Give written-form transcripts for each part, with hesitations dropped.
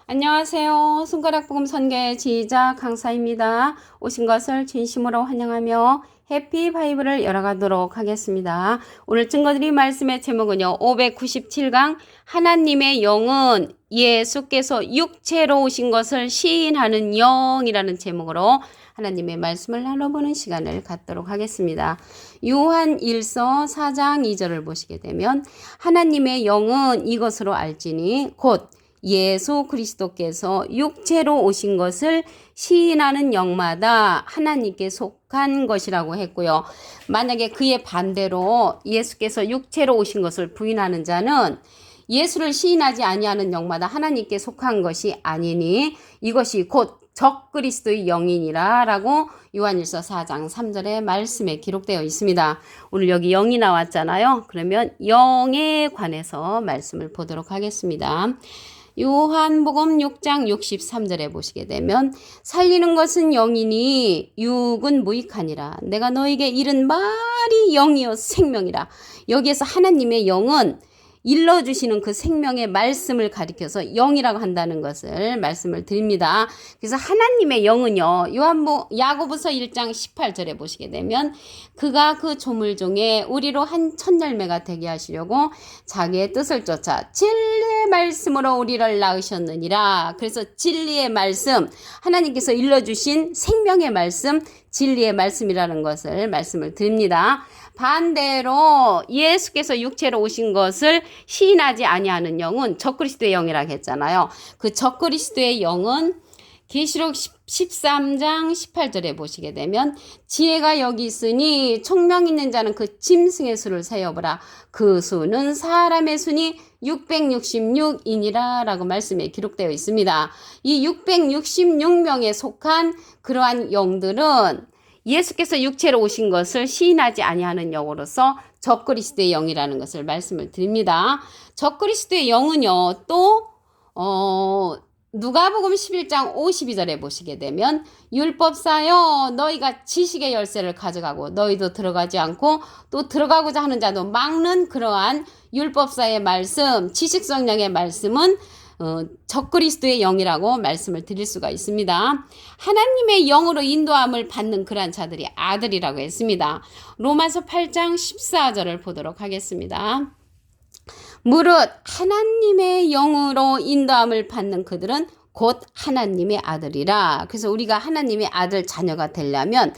안녕하세요. 손가락 복음 선교의 지휘자 강사입니다. 오신 것을 진심으로 환영하며 해피 바이블을 열어가도록 하겠습니다. 오늘 증거드릴 말씀의 제목은요. 597강 하나님의 영은 예수께서 육체로 오신 것을 시인하는 영이라는 제목으로 하나님의 말씀을 나눠보는 시간을 갖도록 하겠습니다. 요한 1서 4장 2절을 보시게 되면 하나님의 영은 이것으로 알지니 곧 예수 그리스도께서 육체로 오신 것을 시인하는 영마다 하나님께 속한 것이라고 했고요. 만약에 그의 반대로 예수께서 육체로 오신 것을 부인하는 자는 예수를 시인하지 아니하는 영마다 하나님께 속한 것이 아니니 이것이 곧 적그리스도의 영이니라 라고 요한일서 4장 3절의 말씀에 기록되어 있습니다. 오늘 여기 영이 나왔잖아요. 그러면 영에 관해서 말씀을 보도록 하겠습니다. 요한복음 6장 63절에 보시게 되면 살리는 것은 영이니 육은 무익하니라. 내가 너에게 이른 말이 영이요 생명이라. 여기에서 하나님의 영은 일러주시는 그 생명의 말씀을 가리켜서 영이라고 한다는 것을 말씀을 드립니다. 그래서 하나님의 영은요. 야고보서 1장 18절에 보시게 되면 그가 그 조물 중에 우리로 한 첫열매가 되게 하시려고 자기의 뜻을 쫓아 진리의 말씀으로 우리를 낳으셨느니라. 그래서 진리의 말씀, 하나님께서 일러주신 생명의 말씀, 진리의 말씀이라는 것을 말씀을 드립니다. 반대로 예수께서 육체로 오신 것을 시인하지 아니하는 영은 적그리스도의 영이라고 했잖아요. 그 적그리스도의 영은 계시록 13장 18절에 보시게 되면 지혜가 여기 있으니 총명 있는 자는 그 짐승의 수를 세어보라. 그 수는 사람의 수니 666이니라 라고 말씀에 기록되어 있습니다. 이 666명에 속한 그러한 영들은 예수께서 육체로 오신 것을 시인하지 아니하는 영으로서 적그리스도의 영이라는 것을 말씀을 드립니다. 적그리스도의 영은요, 또 누가복음 11장 52절에 보시게 되면 율법사여 너희가 지식의 열쇠를 가져가고 너희도 들어가지 않고 또 들어가고자 하는 자도 막는 그러한 율법사의 말씀, 지식성령의 말씀은 적그리스도의 영이라고 말씀을 드릴 수가 있습니다. 하나님의 영으로 인도함을 받는 그러한 자들이 아들이라고 했습니다. 로마서 8장 14절을 보도록 하겠습니다. 무릇 하나님의 영으로 인도함을 받는 그들은 곧 하나님의 아들이라. 그래서 우리가 하나님의 아들 자녀가 되려면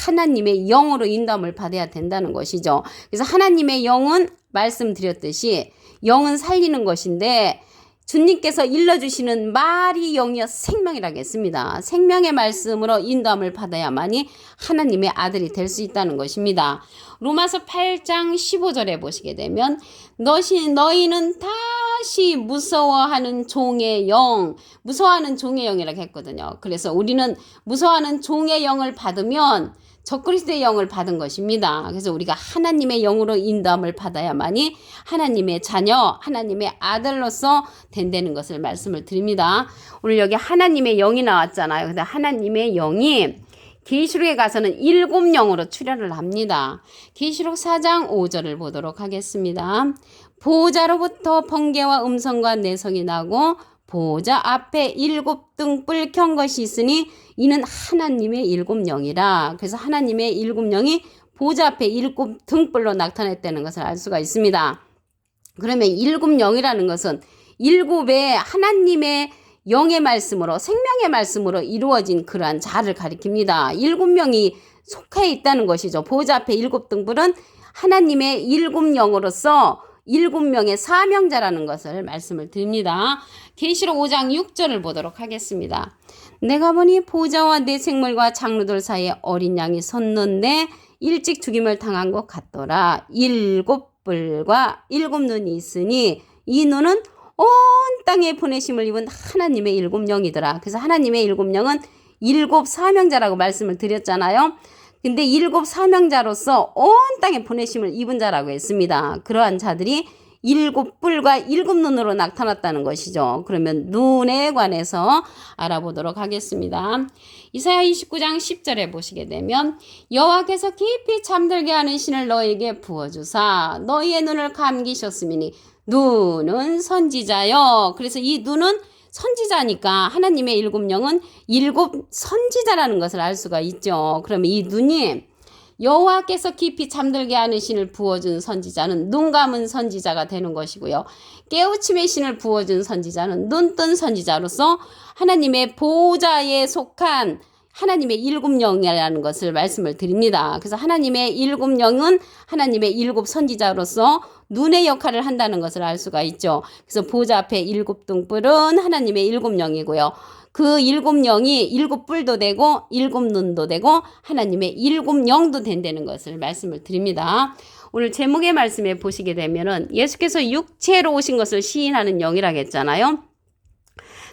하나님의 영으로 인도함을 받아야 된다는 것이죠. 그래서 하나님의 영은 말씀드렸듯이 영은 살리는 것인데 주님께서 일러주시는 말이 영이여 생명이라고 했습니다. 생명의 말씀으로 인도함을 받아야만이 하나님의 아들이 될 수 있다는 것입니다. 로마서 8장 15절에 보시게 되면 너희는 다시 무서워하는 종의 영, 무서워하는 종의 영이라고 했거든요. 그래서 우리는 무서워하는 종의 영을 받으면 적그리스도의 영을 받은 것입니다. 그래서 우리가 하나님의 영으로 인도함을 받아야만이 하나님의 자녀, 하나님의 아들로서 된다는 것을 말씀을 드립니다. 오늘 여기 하나님의 영이 나왔잖아요. 근데 하나님의 영이 계시록에 가서는 7영으로 출현을 합니다. 계시록 4장 5절을 보도록 하겠습니다. 보호자로부터 번개와 음성과 내성이 나고 보호자 앞에 7등불 켠 것이 있으니 이는 하나님의 7영이라. 그래서 하나님의 7영이 보호자 앞에 7등불로 나타났다는 것을 알 수가 있습니다. 그러면 7영이라는 것은 7의 하나님의 영의 말씀으로 생명의 말씀으로 이루어진 그러한 자를 가리킵니다. 7명이 속해 있다는 것이죠. 보호자 앞에 7등불은 하나님의 7영으로서 7명의 사명자라는 것을 말씀을 드립니다. 계시록 5장 6절을 보도록 하겠습니다. 내가 보니 보호자와 네 생물과 장로들 사이에 어린 양이 섰는데 일찍 죽임을 당한 것 같더라. 7뿔과 7눈이 있으니 이 눈은 온 땅에 보내심을 입은 하나님의 7영이더라. 그래서 하나님의 7영은 7 사명자라고 말씀을 드렸잖아요. 근데 7 사명자로서 온 땅에 보내심을 입은 자라고 했습니다. 그러한 자들이 7뿔과 7눈으로 나타났다는 것이죠. 그러면 눈에 관해서 알아보도록 하겠습니다. 이사야 29장 10절에 보시게 되면 여호와께서 깊이 잠들게 하는 신을 너에게 부어주사 너희의 눈을 감기셨음이니 눈은 선지자요. 그래서 이 눈은 선지자니까 하나님의 일곱 영은 일곱 선지자라는 것을 알 수가 있죠. 그러면 이 눈이 여호와께서 깊이 잠들게 하는 신을 부어준 선지자는 눈 감은 선지자가 되는 것이고요. 깨우침의 신을 부어준 선지자는 눈 뜬 선지자로서 하나님의 보호자에 속한 하나님의 일곱 영이라는 것을 말씀을 드립니다. 그래서 하나님의 일곱 영은 하나님의 일곱 선지자로서 눈의 역할을 한다는 것을 알 수가 있죠. 그래서 보호자 앞에 일곱 등불은 하나님의 일곱 영이고요. 그 일곱 영이 일곱 뿔도 되고 일곱 눈도 되고 하나님의 일곱 영도 된다는 것을 말씀을 드립니다. 오늘 제목의 말씀에 보시게 되면은 예수께서 육체로 오신 것을 시인하는 영이라고 했잖아요.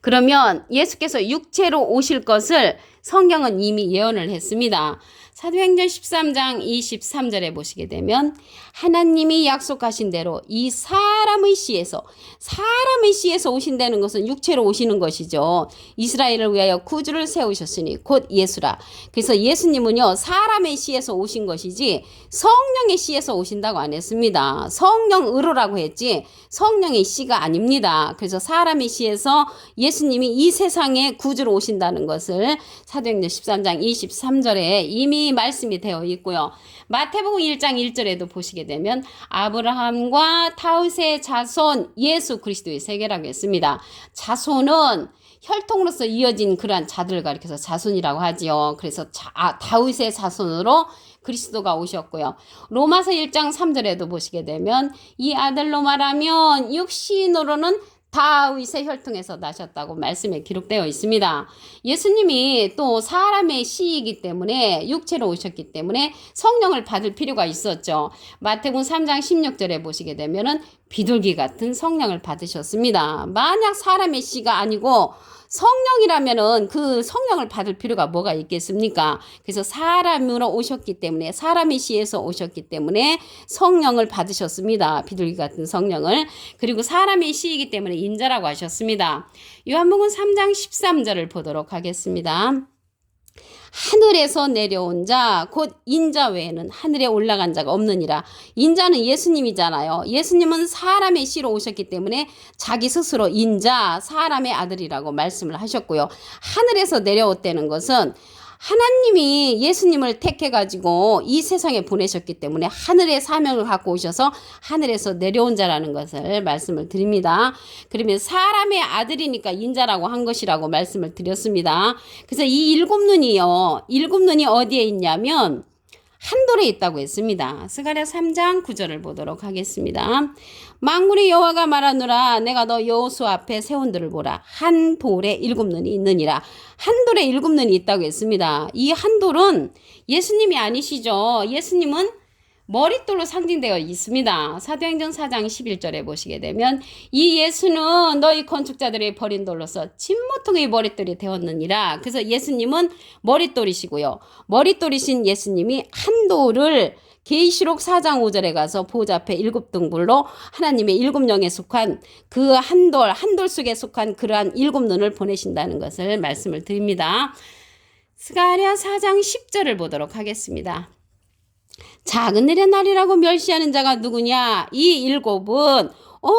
그러면 예수께서 육체로 오실 것을 성경은 이미 예언을 했습니다. 사도행전 13장 23절에 보시게 되면 하나님이 약속하신 대로 이 사람의 씨에서 오신다는 것은 육체로 오시는 것이죠. 이스라엘을 위하여 구주를 세우셨으니 곧 예수라. 그래서 예수님은요 사람의 씨에서 오신 것이지 성령의 씨에서 오신다고 안 했습니다. 성령으로라고 했지 성령의 씨가 아닙니다. 그래서 사람의 씨에서 예수님이 이 세상에 구주로 오신다는 것을 사도행전 13장 23절에 이미 말씀이 되어 있고요. 마태복음 1장 1절에도 보시게 되면 아브라함과 다윗의 자손 예수 그리스도의 세계라고 했습니다. 자손은 혈통으로서 이어진 그러한 자들을 가리켜서 자손이라고 하지요. 그래서 다윗의 자손으로 그리스도가 오셨고요. 로마서 1장 3절에도 보시게 되면 이 아들로 말하면 육신으로는 다윗의 혈통에서 나셨다고 말씀에 기록되어 있습니다. 예수님이 또 사람의 씨이기 때문에 육체로 오셨기 때문에 성령을 받을 필요가 있었죠. 마태복음 3장 16절에 보시게 되면은 비둘기 같은 성령을 받으셨습니다. 만약 사람의 씨가 아니고 성령이라면은 그 성령을 받을 필요가 뭐가 있겠습니까? 그래서 사람으로 오셨기 때문에 사람의 씨에서 오셨기 때문에 성령을 받으셨습니다. 비둘기 같은 성령을. 그리고 사람의 씨이기 때문에 인자라고 하셨습니다. 요한복음 3장 13절을 보도록 하겠습니다. 하늘에서 내려온 자 곧 인자 외에는 하늘에 올라간 자가 없느니라. 인자는 예수님이잖아요. 예수님은 사람의 씨로 오셨기 때문에 자기 스스로 인자 사람의 아들이라고 말씀을 하셨고요. 하늘에서 내려왔다는 것은 하나님이 예수님을 택해가지고 이 세상에 보내셨기 때문에 하늘의 사명을 갖고 오셔서 하늘에서 내려온 자라는 것을 말씀을 드립니다. 그러면 사람의 아들이니까 인자라고 한 것이라고 말씀을 드렸습니다. 그래서 이 일곱 눈이 어디에 있냐면 한돌에 있다고 했습니다. 스가랴 3장 9절을 보도록 하겠습니다. 만군의 여호와가 말하노라 내가 너 여호수 앞에 세운 돌을 보라. 한 돌에 일곱 눈이 있느니라. 한 돌에 일곱 눈이 있다고 했습니다. 이 한 돌은 예수님이 아니시죠. 예수님은 머릿돌로 상징되어 있습니다. 사도행전 4장 11절에 보시게 되면 이 예수는 너희 건축자들의 버린 돌로서 진모퉁의 머릿돌이 되었느니라. 그래서 예수님은 머릿돌이시고요. 머릿돌이신 예수님이 한 돌을 계시록 4장 5절에 가서 보호자 앞에 일곱 등불로 하나님의 일곱 영에 속한 그 한 돌 속에 속한 그러한 일곱 눈을 보내신다는 것을 말씀을 드립니다. 스가랴 4장 10절을 보도록 하겠습니다. 작은 일의 날이라고 멸시하는 자가 누구냐? 이 일곱은 온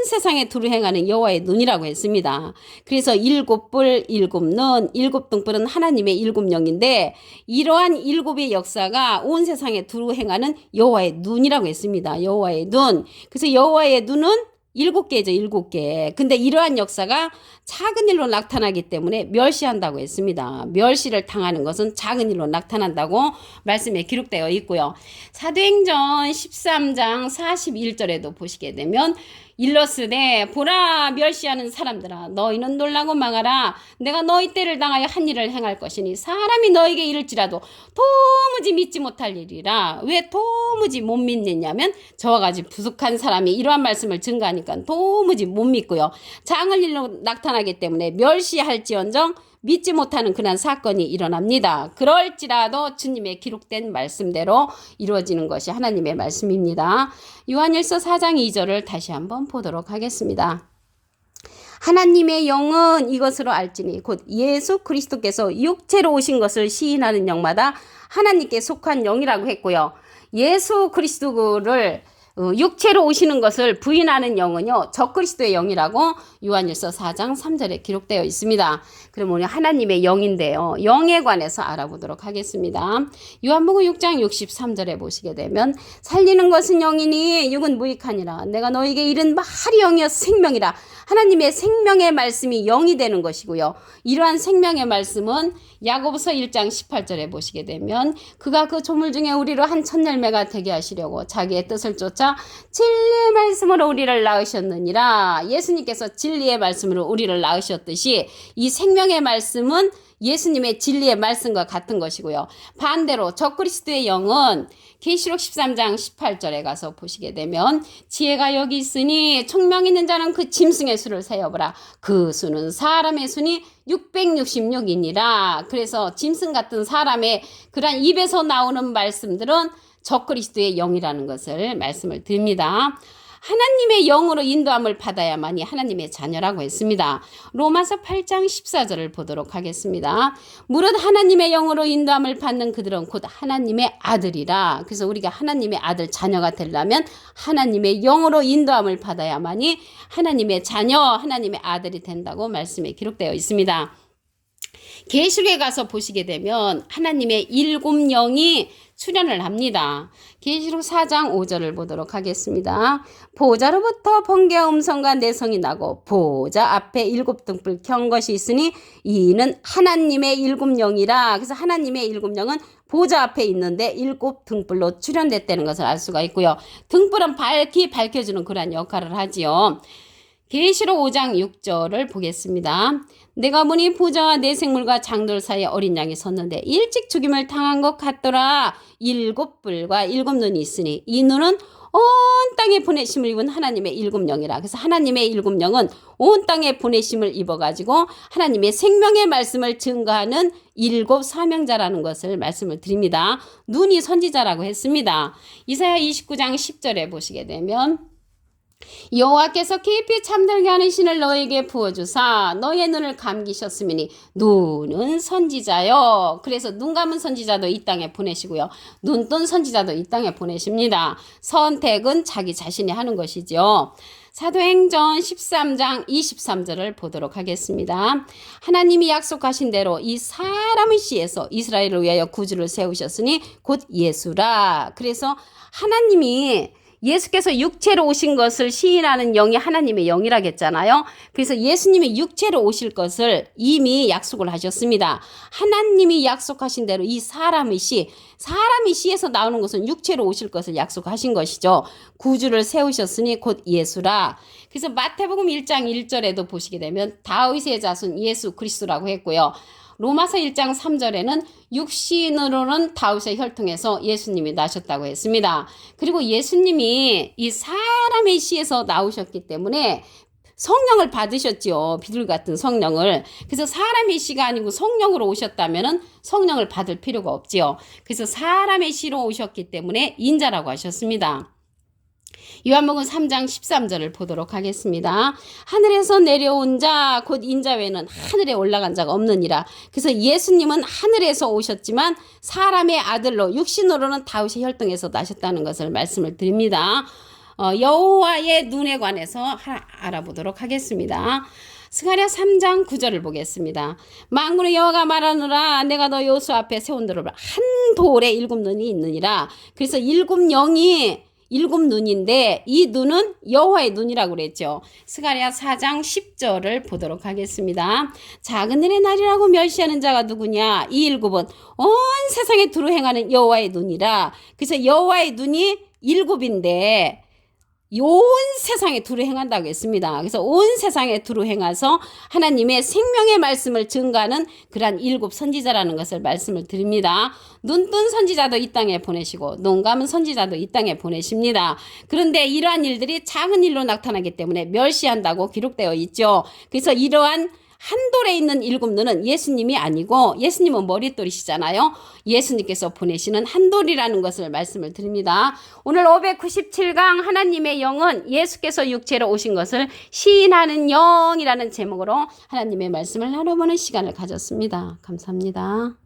세상에 두루 행하는 여호와의 눈이라고 했습니다. 그래서 일곱 뿔, 일곱 눈, 일곱 등불은 하나님의 일곱 영인데 이러한 일곱의 역사가 온 세상에 두루 행하는 여호와의 눈이라고 했습니다. 여호와의 눈. 그래서 여호와의 눈은 일곱 개죠, 일곱 개. 근데 이러한 역사가 작은 일로 나타나기 때문에 멸시한다고 했습니다. 멸시를 당하는 것은 작은 일로 나타난다고 말씀에 기록되어 있고요. 사도행전 13장 41절에도 보시게 되면 일러스되 보라 멸시하는 사람들아 너희는 놀라고 망하라. 내가 너희 때를 당하여 한 일을 행할 것이니 사람이 너에게 이를지라도 도무지 믿지 못할 일이라. 왜 도무지 못 믿느냐면 저와 같이 부족한 사람이 이러한 말씀을 증거하니까 도무지 못 믿고요. 장을 일로 나타나기 때문에 멸시할지언정 믿지 못하는 그런 사건이 일어납니다. 그럴지라도 주님의 기록된 말씀대로 이루어지는 것이 하나님의 말씀입니다. 요한일서 4장 2절을 다시 한번 보도록 하겠습니다. 하나님의 영은 이것으로 알지니 곧 예수 그리스도께서 육체로 오신 것을 시인하는 영마다 하나님께 속한 영이라고 했고요. 예수 그리스도를 육체로 오시는 것을 부인하는 영은요, 적그리스도의 영이라고 요한일서 4장 3절에 기록되어 있습니다. 그럼 오늘 하나님의 영인데요, 영에 관해서 알아보도록 하겠습니다. 요한복음 6장 63절에 보시게 되면 살리는 것은 영이니 육은 무익하니라. 내가 너에게 이른 말이 영이여 생명이라. 하나님의 생명의 말씀이 영이 되는 것이고요. 이러한 생명의 말씀은 야고보서 1장 18절에 보시게 되면 그가 그 조물 중에 우리로 한 첫 열매가 되게 하시려고 자기의 뜻을 쫓아 진리의 말씀으로 우리를 낳으셨느니라. 예수님께서 진리의 말씀으로 우리를 낳으셨듯이 이 생명의 말씀은 예수님의 진리의 말씀과 같은 것이고요. 반대로 적그리스도의 영은 계시록 13장 18절에 가서 보시게 되면 지혜가 여기 있으니 총명 있는 자는 그 짐승의 수를 세어보라. 그 수는 사람의 수니 666이니라. 그래서 짐승 같은 사람의 그런 입에서 나오는 말씀들은 적그리스도의 영이라는 것을 말씀을 드립니다. 하나님의 영으로 인도함을 받아야만이 하나님의 자녀라고 했습니다. 로마서 8장 14절을 보도록 하겠습니다. 무릇 하나님의 영으로 인도함을 받는 그들은 곧 하나님의 아들이라. 그래서 우리가 하나님의 아들 자녀가 되려면 하나님의 영으로 인도함을 받아야만이 하나님의 자녀, 하나님의 아들이 된다고 말씀에 기록되어 있습니다. 계시록에 가서 보시게 되면 하나님의 7 영이 출현을 합니다. 계시록 4장 5절을 보도록 하겠습니다. 보좌로부터 번개와 음성과 내성이 나고 보좌 앞에 7 등불 켠 것이 있으니 이는 하나님의 7 영이라. 그래서 하나님의 7 영은 보좌 앞에 있는데 7 등불로 출현됐다는 것을 알 수가 있고요. 등불은 밝히 밝혀주는 그러한 역할을 하지요. 계시록 5장 6절을 보겠습니다. 내가 보니 보좌와 내 생물과 장돌 사이에 어린 양이 섰는데 일찍 죽임을 당한 것 같더라. 7 뿔과 7 눈이 있으니 이 눈은 온 땅에 보내심을 입은 하나님의 7 영이라. 그래서 하나님의 7 영은 온 땅에 보내심을 입어가지고 하나님의 생명의 말씀을 증거하는 7 사명자라는 것을 말씀을 드립니다. 눈이 선지자라고 했습니다. 이사야 29장 10절에 보시게 되면 여호와께서 깊이 잠들게 하는 신을 너에게 부어주사 너의 눈을 감기셨으니 눈은 선지자요. 그래서 눈 감은 선지자도 이 땅에 보내시고요. 눈 뜬 선지자도 이 땅에 보내십니다. 선택은 자기 자신이 하는 것이죠. 사도행전 13장 23절을 보도록 하겠습니다. 하나님이 약속하신 대로 이 사람의 씨에서 이스라엘을 위하여 구주를 세우셨으니 곧 예수라. 그래서 하나님이 예수께서 육체로 오신 것을 시인하는 영이 하나님의 영이라겠잖아요. 그래서 예수님이 육체로 오실 것을 이미 약속을 하셨습니다. 하나님이 약속하신 대로 이 사람의 씨에서 나오는 것은 육체로 오실 것을 약속하신 것이죠. 구주를 세우셨으니 곧 예수라. 그래서 마태복음 1장 1절에도 보시게 되면 다윗의 자손 예수 그리스도라고 했고요. 로마서 1장 3절에는 육신으로는 다윗의 혈통에서 예수님이 나셨다고 했습니다. 그리고 예수님이 이 사람의 씨에서 나오셨기 때문에 성령을 받으셨지요. 비둘 같은 성령을. 그래서 사람의 씨가 아니고 성령으로 오셨다면 성령을 받을 필요가 없지요. 그래서 사람의 씨로 오셨기 때문에 인자라고 하셨습니다. 요한복음 3장 13절을 보도록 하겠습니다. 하늘에서 내려온 자 곧 인자 외에는 하늘에 올라간 자가 없느니라. 그래서 예수님은 하늘에서 오셨지만 사람의 아들로 육신으로는 다윗의 혈통에서 나셨다는 것을 말씀을 드립니다. 여호와의 눈에 관해서 알아보도록 하겠습니다. 스가랴 3장 9절을 보겠습니다. 만군의 여호와가 말하노라 내가 너 여호수 앞에 세운 돌을 한 돌에 7 눈이 있느니라. 그래서 7 영이 7 눈인데 이 눈은 여호와의 눈이라고 그랬죠. 스가랴 4장 10절을 보도록 하겠습니다. 작은 일의 날이라고 멸시하는 자가 누구냐? 이 7은 온 세상에 두루 행하는 여호와의 눈이라. 그래서 여호와의 눈이 7인데 온 세상에 두루 행한다고 했습니다. 그래서 온 세상에 두루 행해서 하나님의 생명의 말씀을 증거하는 그러한 7 선지자라는 것을 말씀을 드립니다. 눈 뜬 선지자도 이 땅에 보내시고 눈 감은 선지자도 이 땅에 보내십니다. 그런데 이러한 일들이 작은 일로 나타나기 때문에 멸시한다고 기록되어 있죠. 그래서 이러한 한 돌에 있는 7 눈은 예수님이 아니고 예수님은 머릿돌이시잖아요. 예수님께서 보내시는 한 돌이라는 것을 말씀을 드립니다. 오늘 597강 하나님의 영은 예수께서 육체로 오신 것을 시인하는 영이라는 제목으로 하나님의 말씀을 나눠보는 시간을 가졌습니다. 감사합니다.